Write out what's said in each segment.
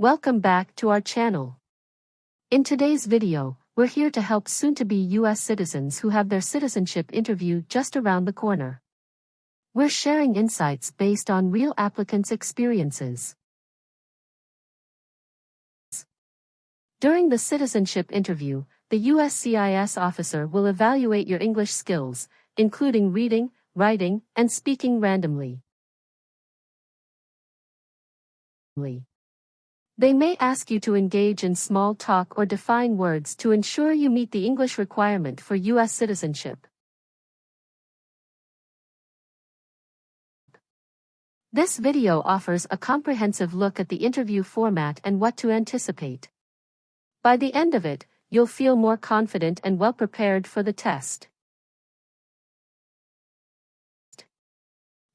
Welcome back to our channel. In today's video, we're here to help soon-to-be US citizens who have their citizenship interview just around the corner. We're sharing insights based on real applicants' experiences. During the citizenship interview, the USCIS officer will evaluate your English skills, including reading, writing, and speaking randomly. They may ask you to engage in small talk or define words to ensure you meet the English requirement for US citizenship. This video offers a comprehensive look at the interview format and what to anticipate. By the end of it, you'll feel more confident and well prepared for the test.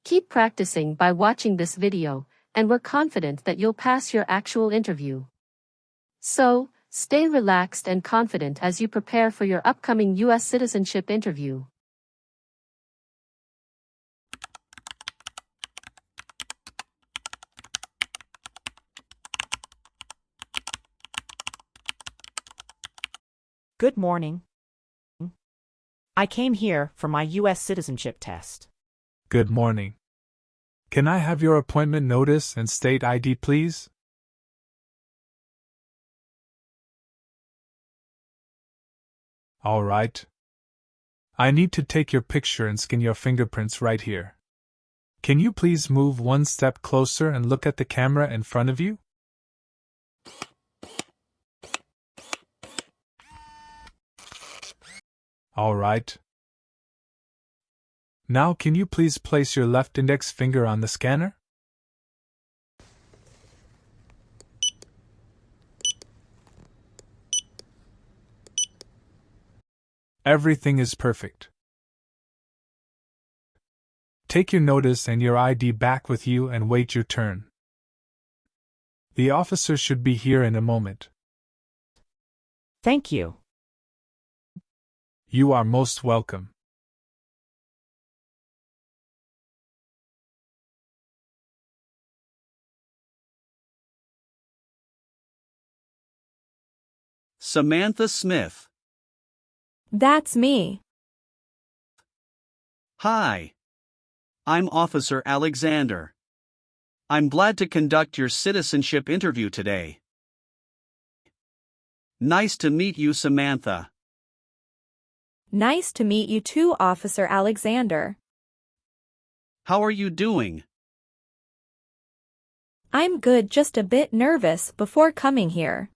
Keep practicing by watching this video, and we're confident that you'll pass your actual interview. So, stay relaxed and confident as you prepare for your upcoming US citizenship interview. Good morning. I came here for my US citizenship test. Good morning. Can I have your appointment notice and state ID, please? All right. I need to take your picture and scan your fingerprints right here. Can you please move one step closer and look at the camera in front of you? All right. Now can you please place your left index finger on the scanner? Everything is perfect. Take your notice and your ID back with you and wait your turn. The officer should be here in a moment. Thank you. You are most welcome. Samantha Smith. That's me. Hi. I'm Officer Alexander. I'm glad to conduct your citizenship interview today. Nice to meet you, Samantha. Nice to meet you too, Officer Alexander. How are you doing? I'm good, just a bit nervous before coming here.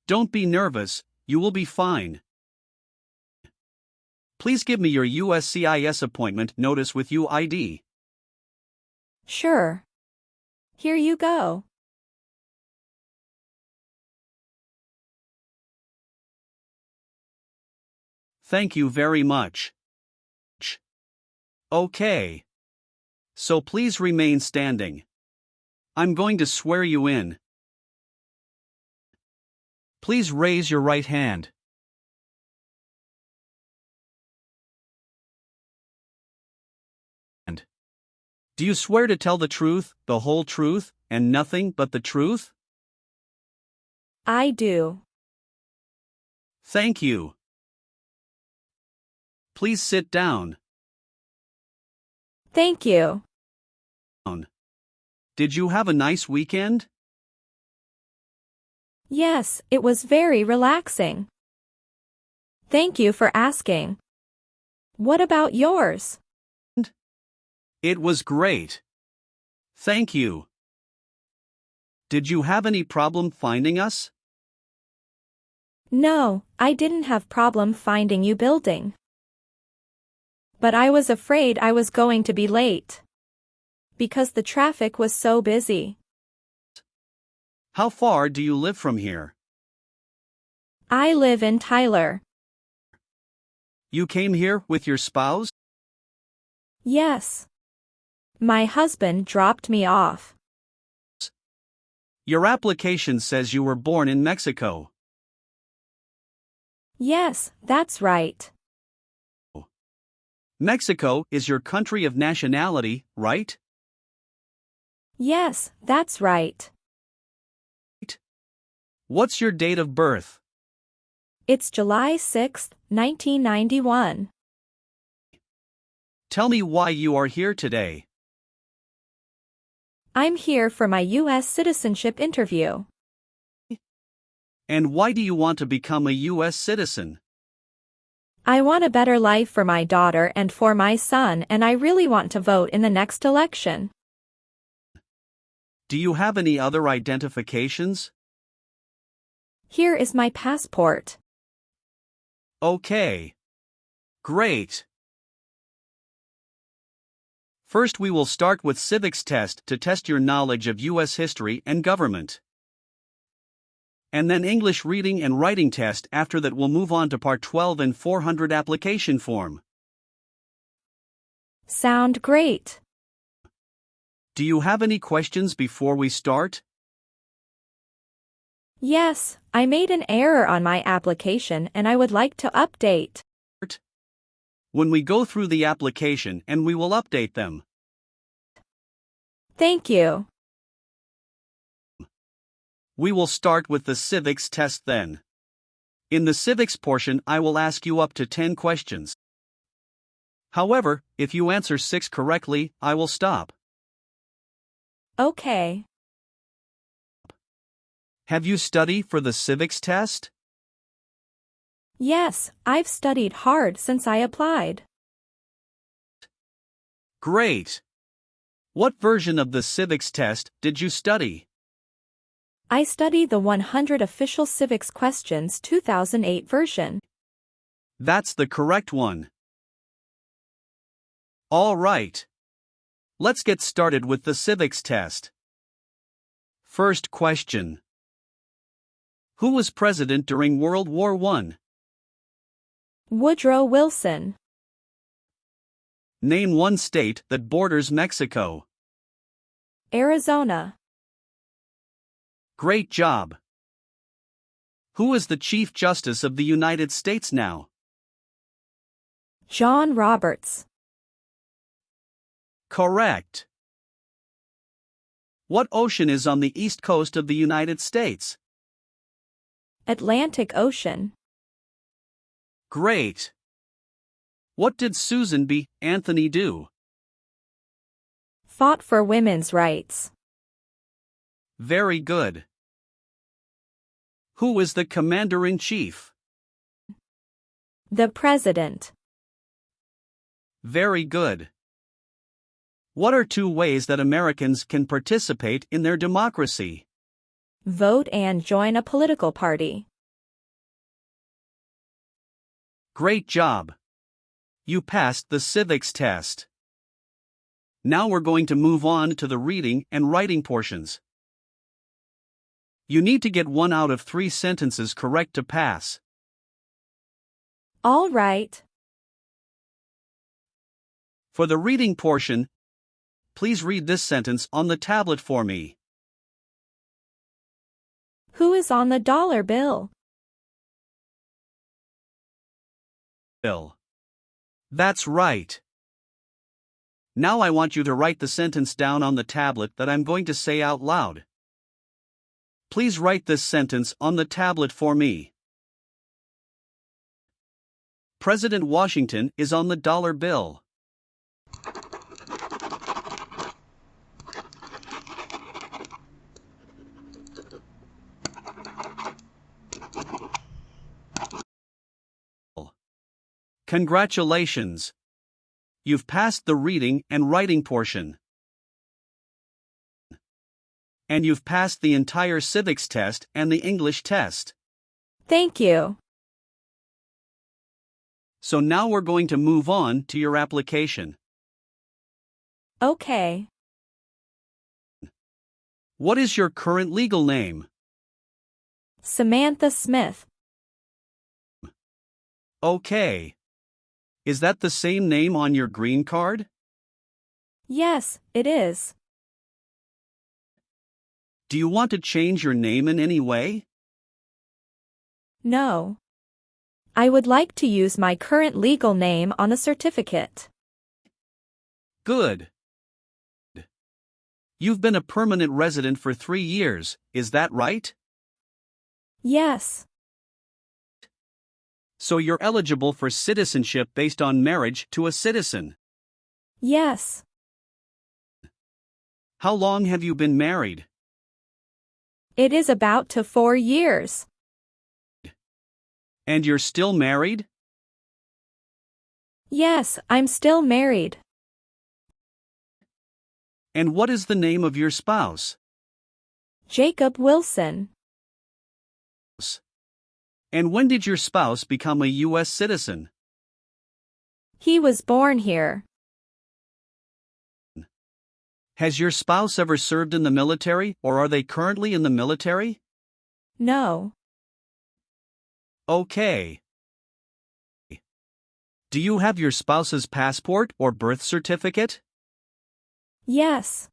Don't be nervous, you will be fine. Please give me your USCIS appointment notice with UID. Sure. Here you go. Thank you very much. Okay. So please remain standing. I'm going to swear you in. Please raise your right hand. Do you swear to tell the truth, the whole truth, and nothing but the truth? I do. Thank you. Please sit down. Thank you. Did you have a nice weekend? Yes, it was very relaxing. Thank you for asking. What about yours? It was great. Thank you. Did you have any problem finding us? No, I didn't have problem finding you building. But I was afraid I was going to be late. Because the traffic was so busy. How far do you live from here? I live in Tyler. You came here with your spouse? Yes. My husband dropped me off. Your application says you were born in Mexico. Yes, that's right. Mexico is your country of nationality, right? Yes, that's right. What's your date of birth? It's July 6, 1991. Tell me why you are here today. I'm here for my US citizenship interview. And why do you want to become a US citizen? I want a better life for my daughter and for my son, and I really want to vote in the next election. Do you have any other identifications? Here is my passport. Okay. Great. First we will start with civics test to test your knowledge of US history and government. And then English reading and writing test. After that we'll move on to part 12 and N400 application form. Sound great. Do you have any questions before we start? Yes, I made an error on my application and I would like to update. When we go through the application and we will update them. Thank you. We will start with the civics test then. In the civics portion I will ask you up to 10 questions. However, if you answer 6 correctly, I will stop. Okay. Have you studied for the civics test? Yes, I've studied hard since I applied. Great! What version of the civics test did you study? I studied the 100 Official Civics Questions 2008 version. That's the correct one. All right. Let's get started with the civics test. First question. Who was president during World War I? Woodrow Wilson. Name one state that borders Mexico. Arizona. Great job. Who is the Chief Justice of the United States now? John Roberts. Correct. What ocean is on the east coast of the United States? Atlantic Ocean. Great. What did Susan B. Anthony do? Fought for women's rights. Very good. Who is the Commander-in-Chief? The President. Very good. What are 2 ways that Americans can participate in their democracy? Vote and join a political party. Great job. You passed the civics test. Now we're going to move on to the reading and writing portions. You need to get 1 out of 3 sentences correct to pass. All right. For the reading portion, please read this sentence on the tablet for me. Who is on the dollar bill? Bill. That's right. Now I want you to write the sentence down on the tablet that I'm going to say out loud. Please write this sentence on the tablet for me. President Washington is on the dollar bill. Congratulations! You've passed the reading and writing portion. And you've passed the entire civics test and the English test. Thank you. So now we're going to move on to your application. Okay. What is your current legal name? Samantha Smith. Okay. Is that the same name on your green card? Yes, it is. Do you want to change your name in any way? No. I would like to use my current legal name on the certificate. Good. You've been a permanent resident for 3 years, is that right? Yes. So you're eligible for citizenship based on marriage to a citizen. Yes. How long have you been married? It is about to 4 years. And you're still married? Yes, I'm still married. And what is the name of your spouse? Jacob Wilson. And when did your spouse become a US citizen? He was born here. Has your spouse ever served in the military, or are they currently in the military? No. Okay. Do you have your spouse's passport or birth certificate? Yes.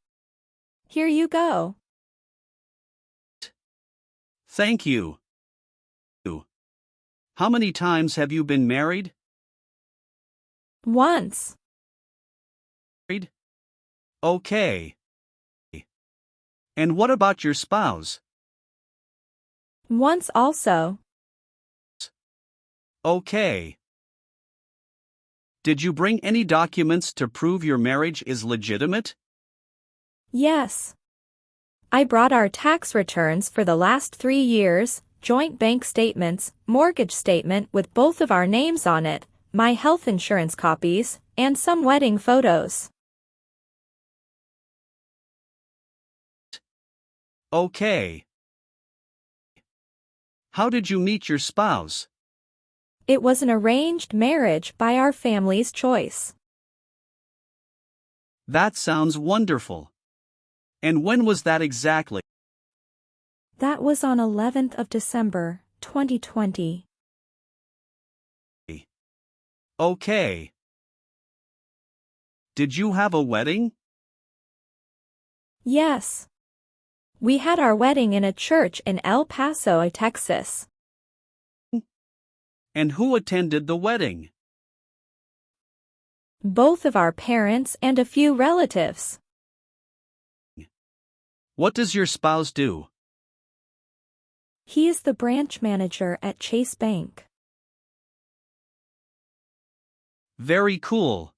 Here you go. Thank you. How many times have you been married? Once. Okay. And what about your spouse? Once also. Okay. Did you bring any documents to prove your marriage is legitimate? Yes. I brought our tax returns for the last 3 years, joint bank statements, mortgage statement with both of our names on it, my health insurance copies, and some wedding photos. Okay. How did you meet your spouse? It was an arranged marriage by our family's choice. That sounds wonderful. And when was that exactly? That was on 11th of December, 2020. Okay. Did you have a wedding? Yes. We had our wedding in a church in El Paso, Texas. And who attended the wedding? Both of our parents and a few relatives. What does your spouse do? He is the branch manager at Chase Bank. Very cool.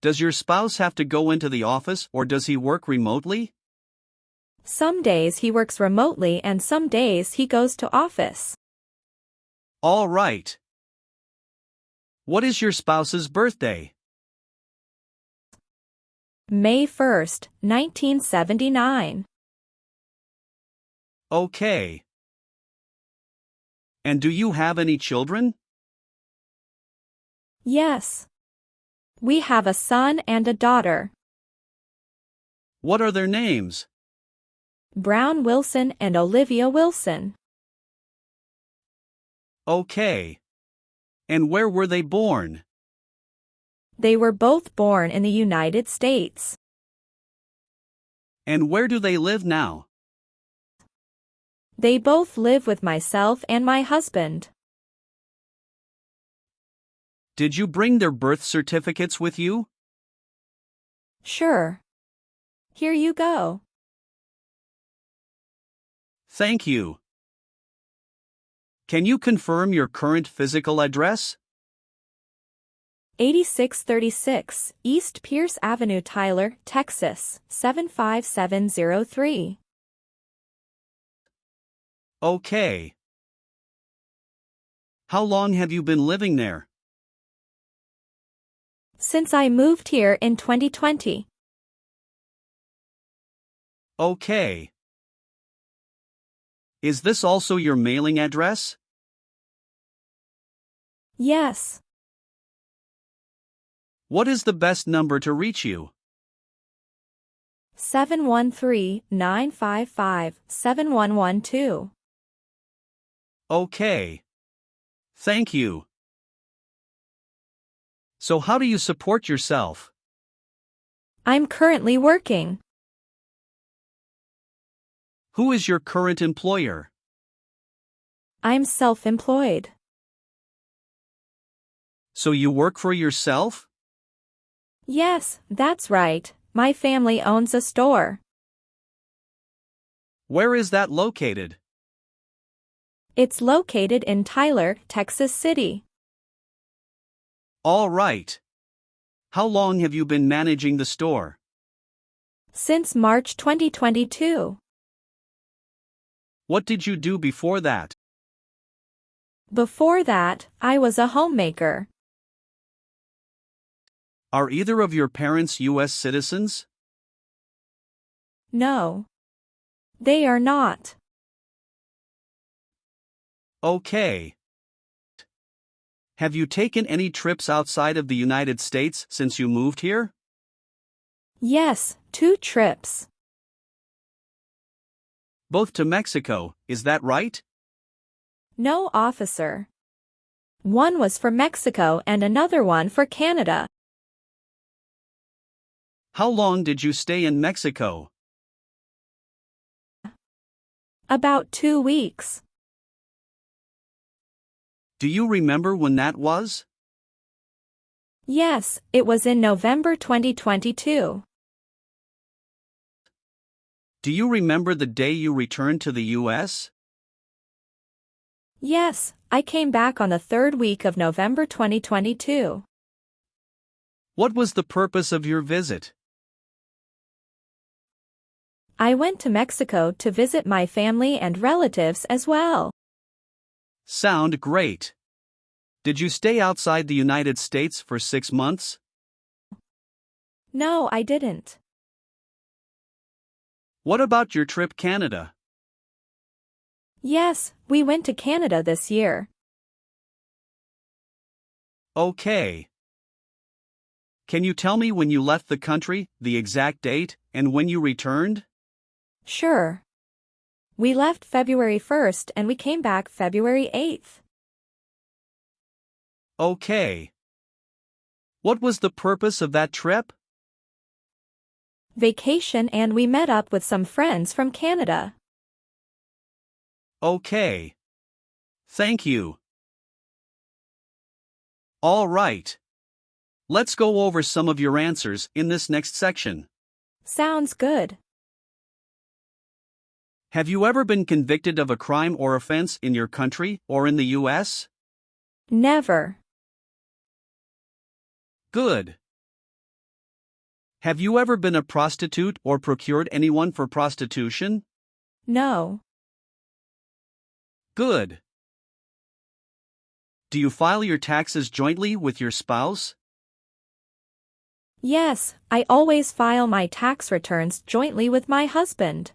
Does your spouse have to go into the office or does he work remotely? Some days he works remotely and some days he goes to office. All right. What is your spouse's birthday? May 1st, 1979. Okay. And do you have any children? Yes. We have a son and a daughter. What are their names? Brown Wilson and Olivia Wilson. Okay. And where were they born? They were both born in the United States. And where do they live now? They both live with myself and my husband. Did you bring their birth certificates with you? Sure. Here you go. Thank you. Can you confirm your current physical address? 8636 East Pierce Avenue, Tyler, Texas, 75703. Okay. How long have you been living there? Since I moved here in 2020. Okay. Is this also your mailing address? Yes. What is the best number to reach you? 713-955-7112. Okay. Thank you. So how do you support yourself? I'm currently working. Who is your current employer? I'm self-employed. So you work for yourself? Yes, that's right. My family owns a store. Where is that located? It's located in Tyler, Texas City. All right. How long have you been managing the store? Since March 2022. What did you do before that? Before that, I was a homemaker. Are either of your parents US citizens? No. They are not. Okay. Have you taken any trips outside of the United States since you moved here? Yes, 2 trips. Both to Mexico, is that right? No, officer. One was for Mexico and another one for Canada. How long did you stay in Mexico? About 2 weeks. Do you remember when that was? Yes, it was in November 2022. Do you remember the day you returned to the US? Yes, I came back on the 3rd week of November 2022. What was the purpose of your visit? I went to Mexico to visit my family and relatives as well. Sound great. Did you stay outside the United States for 6 months? No, I didn't. What about your trip Canada? Yes, we went to Canada this year. Okay. Can you tell me when you left the country, the exact date, and when you returned? Sure. We left February 1st and we came back February 8th. Okay. What was the purpose of that trip? Vacation, and we met up with some friends from Canada. Okay. Thank you. All right. Let's go over some of your answers in this next section. Sounds good. Have you ever been convicted of a crime or offense in your country or in the US? Never. Good. Have you ever been a prostitute or procured anyone for prostitution? No. Good. Do you file your taxes jointly with your spouse? Yes, I always file my tax returns jointly with my husband.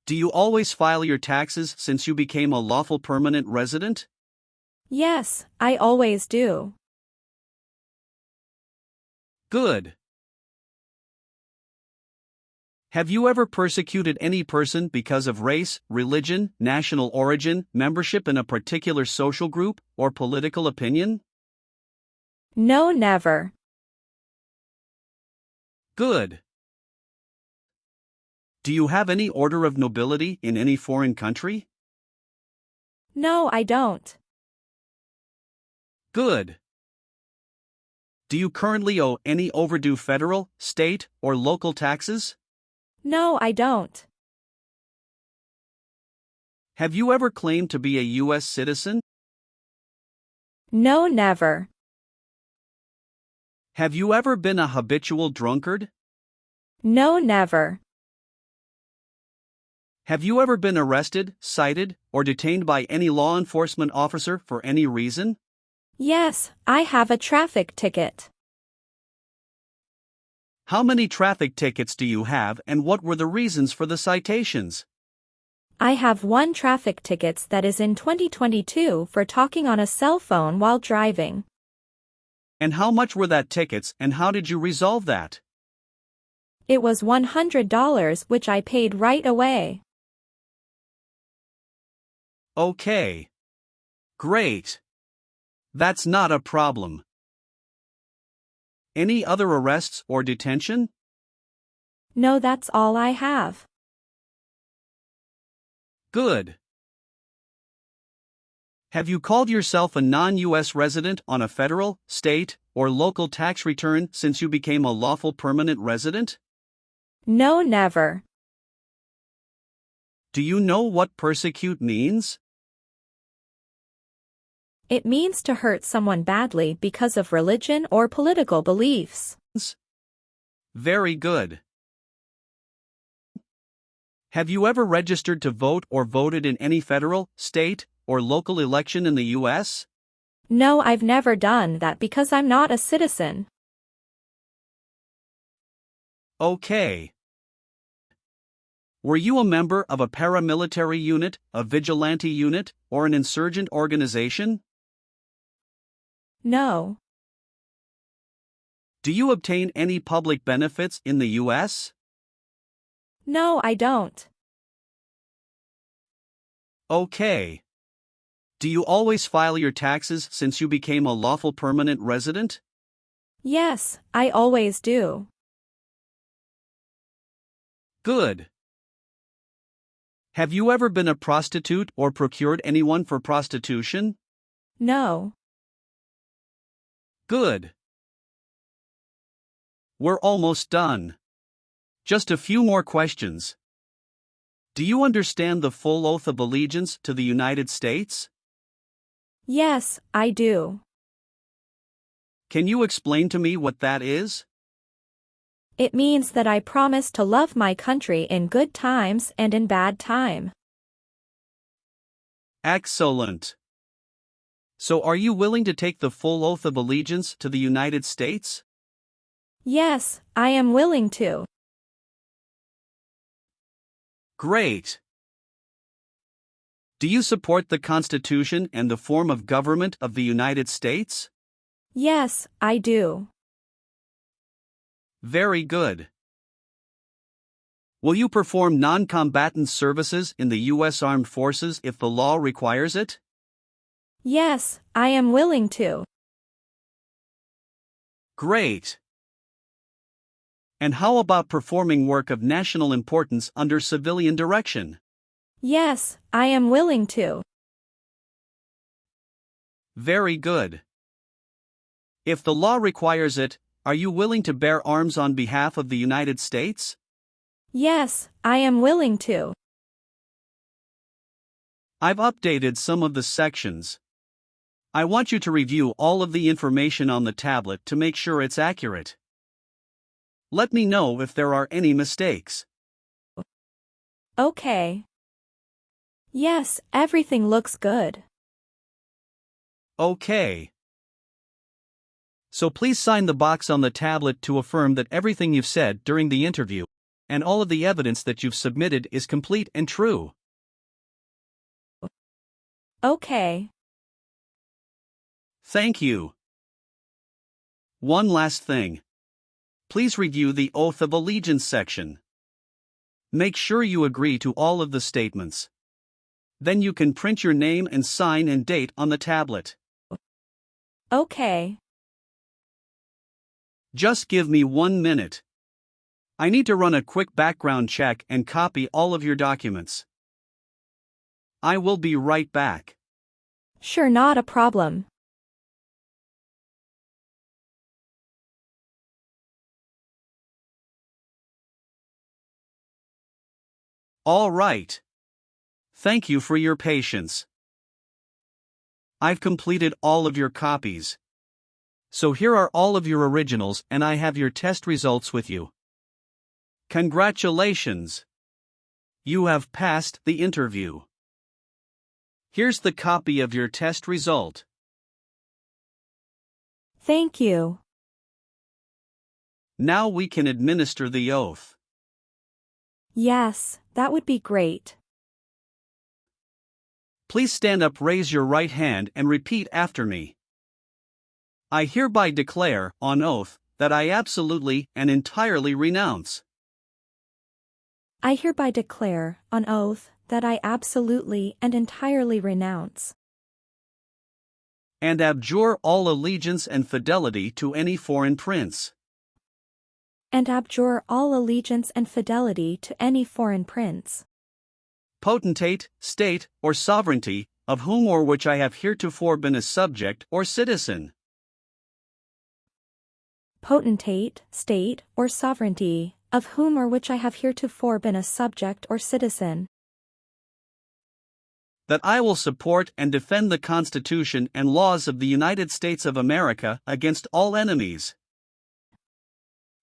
Do you always file your taxes since you became a lawful permanent resident? Yes, I always do. Good. Have you ever persecuted any person because of race, religion, national origin, membership in a particular social group, or political opinion? No, never. Good. Do you have any order of nobility in any foreign country? No, I don't. Good. Do you currently owe any overdue federal, state, or local taxes? No, I don't. Have you ever claimed to be a US citizen? No, never. Have you ever been a habitual drunkard? No, never. Have you ever been arrested, cited, or detained by any law enforcement officer for any reason? Yes, I have a traffic ticket. How many traffic tickets do you have, and what were the reasons for the citations? I have 1 traffic ticket that is in 2022 for talking on a cell phone while driving. And how much were that tickets, and how did you resolve that? It was $100, which I paid right away. Okay. Great. That's not a problem. Any other arrests or detention? No, that's all I have. Good. Have you called yourself a non-US resident on a federal, state, or local tax return since you became a lawful permanent resident? No, never. Do you know what persecute means? It means to hurt someone badly because of religion or political beliefs. Very good. Have you ever registered to vote or voted in any federal, state, or local election in the U.S.? No, I've never done that because I'm not a citizen. Okay. Were you a member of a paramilitary unit, a vigilante unit, or an insurgent organization? No. Do you obtain any public benefits in the U.S.? No, I don't. Okay. Do you always file your taxes since you became a lawful permanent resident? Yes, I always do. Good. Have you ever been a prostitute or procured anyone for prostitution? No. Good. We're almost done. Just a few more questions. Do you understand the full oath of allegiance to the United States? Yes, I do. Can you explain to me what that is? It means that I promise to love my country in good times and in bad time. Excellent. So are you willing to take the full oath of allegiance to the United States? Yes, I am willing to. Great. Do you support the Constitution and the form of government of the United States? Yes, I do. Very good. Will you perform non-combatant services in the U.S. Armed Forces if the law requires it? Yes, I am willing to. Great. And how about performing work of national importance under civilian direction? Yes, I am willing to. Very good. If the law requires it, are you willing to bear arms on behalf of the United States? Yes, I am willing to. I've updated some of the sections. I want you to review all of the information on the tablet to make sure it's accurate. Let me know if there are any mistakes. Okay. Yes, everything looks good. Okay. So please sign the box on the tablet to affirm that everything you've said during the interview and all of the evidence that you've submitted is complete and true. Okay. Thank you. One last thing. Please review the Oath of Allegiance section. Make sure you agree to all of the statements. Then you can print your name and sign and date on the tablet. Okay. Just give me 1 minute. I need to run a quick background check and copy all of your documents. I will be right back. Sure, not a problem. All right. Thank you for your patience. I've completed all of your copies. So here are all of your originals and I have your test results with you. Congratulations! You have passed the interview. Here's the copy of your test result. Thank you. Now we can administer the oath. Yes, that would be great. Please stand up, raise your right hand and repeat after me. I hereby declare, on oath, that I absolutely and entirely renounce. I hereby declare, on oath, that I absolutely and entirely renounce and abjure all allegiance and fidelity to any foreign prince, and abjure all allegiance and fidelity to any foreign prince, potentate, state, or sovereignty, of whom or which I have heretofore been a subject or citizen. Potentate, state, or sovereignty, of whom or which I have heretofore been a subject or citizen. That I will support and defend the Constitution and laws of the United States of America against all enemies.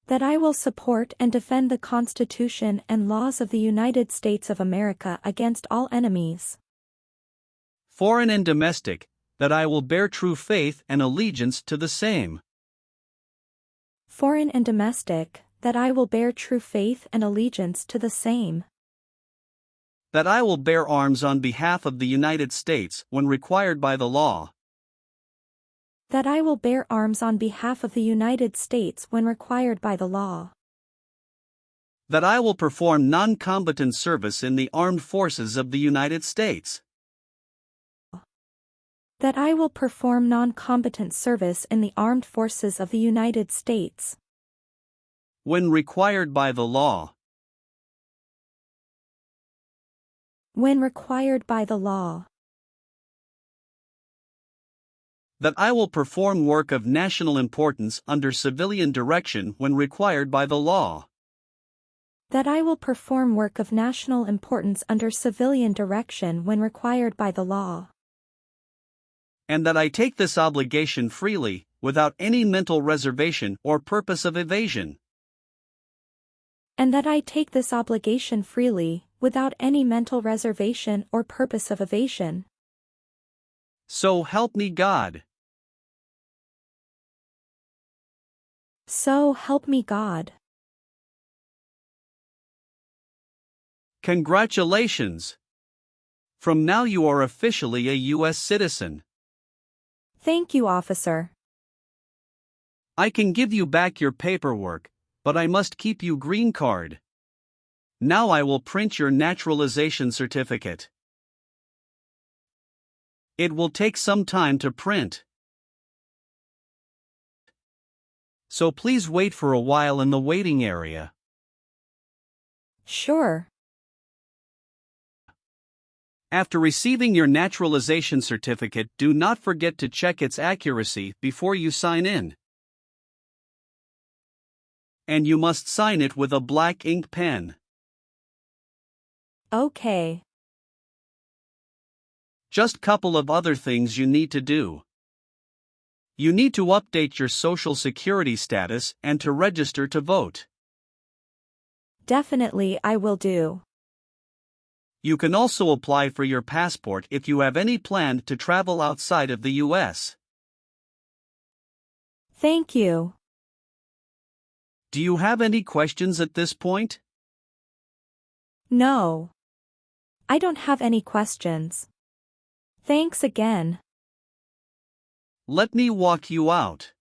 That I will support and defend the Constitution and laws of the United States of America against all enemies. Foreign and domestic, that I will bear true faith and allegiance to the same. Foreign and domestic, that I will bear true faith and allegiance to the same. That I will bear arms on behalf of the United States when required by the law. That I will bear arms on behalf of the United States when required by the law. That I will perform non-combatant service in the armed forces of the United States. That I will perform non-combatant service in the armed forces of the United States. When required by the law. When required by the law. That I will perform work of national importance under civilian direction when required by the law. That I will perform work of national importance under civilian direction when required by the law. And that I take this obligation freely, without any mental reservation or purpose of evasion. And that I take this obligation freely, without any mental reservation or purpose of evasion. So help me God. So help me God. Congratulations! From now you are officially a US citizen. Thank you, officer. I can give you back your paperwork, but I must keep you green card. Now I will print your naturalization certificate. It will take some time to print. So please wait for a while in the waiting area. Sure. After receiving your naturalization certificate, do not forget to check its accuracy before you sign in. And you must sign it with a black ink pen. Okay. Just couple of other things you need to do. You need to update your Social Security status and to register to vote. Definitely I will do. You can also apply for your passport if you have any plan to travel outside of the US. Thank you. Do you have any questions at this point? No. I don't have any questions. Thanks again. Let me walk you out.